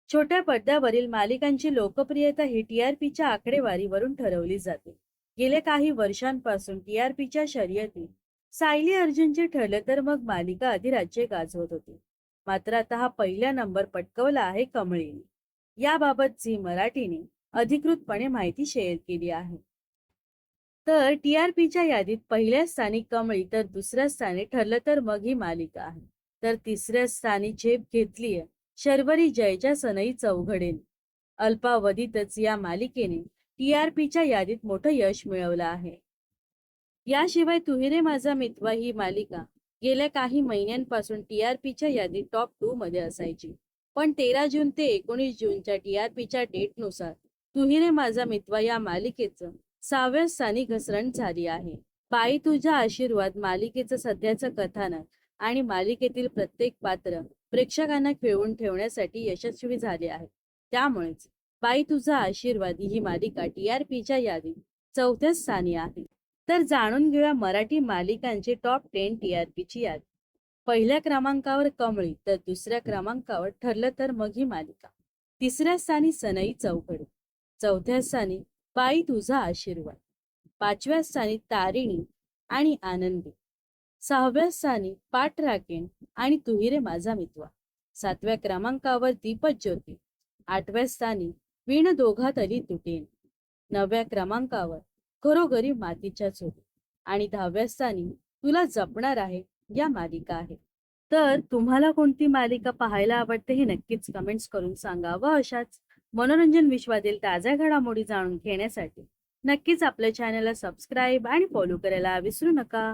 छोट्या पडद्यावरील मालिकांची लोकप्रियता ही टीआरपीच्या आकडेवारीवरून ठरवली जाते. गेल्या काही वर्षांपासून टीआरपीच्या शर्यतीत सायली अर्जुनचे ठरले तर मग मालिका अधिराज्य गाजवत होती. मात्र आता हा पहिला नंबर पटकवला आहे कमळीने. याबाबत झी मराठीने अधिकृतपणे माहिती शेअर केली आहे. तर टीआरपीच्या यादीत पहिल्या स्थानी कमळी, तर दुसऱ्या स्थानी ठरलं तर मग ही मालिका आहे. तर तिसऱ्या स्थानी झेप घेतलीय शर्वरी जयच्या सनई चौघडेने. अल्पावधीतच या मालिकेने टीआरपीच्या यादीत मोठं यश मिळवलं आहे. याशिवाय तू ही रे माझा मितवा ही मालिका गेल्या काही महिन्यांपासून टीआरपीच्या यादीत टॉप 2 मध्ये असायची. पण 13 जून ते 19 जूनच्या टीआरपीच्या डेटनुसार तू ही रे माझा मितवा या मालिकेचं 6व्या स्थानी घसरण झाली आहे. बाई तुझा आशीर्वाद मालिकेचं सध्याचं कथानक आणि मालिकेतील प्रत्येक पात्र प्रेक्षकांना खिळवून ठेवण्यासाठी यशस्वी झाले आहे. त्यामुळेच बाई तुझा आशीर्वाद ही मालिका टीआरपीच्या यादीत 4थ्या स्थानी आहे. तर जाणून घेऊया मराठी मालिकांची टॉप 10 टीआरपीची यादी. पहिल्या क्रमांकावर कमळी, तर दुसऱ्या क्रमांकावर ठरलं तर मग ही मालिका. तिसऱ्या स्थानी सनई चौघडे, चौथ्या स्थानी बाई तुझा आशीर्वाद, पाचव्या स्थानी तारिणी आणि आनंदी, सहाव्या स्थानी पाठ राखेन आणि तू ही रे माझा मितवा, सातव्या क्रमांकावर दीपक ज्योती, आठव्या स्थानी विण दोघात आली तुटेन, नवव्या क्रमांकावर घरोघरी मातीच्या चोरी आणि 10व्या स्थानी तुला जपणार आहे या मालिका आहे. तर तुम्हाला कोणती मालिका पाहायला आवडते हे नक्कीच कमेंट्स करून सांगा व अशाच मनोरंजन विश्वातील ताज्या घडामोडी जाणून घेण्यासाठी नक्कीच आपल्या चॅनलला सबस्क्राईब आणि फॉलो करायला विसरू नका.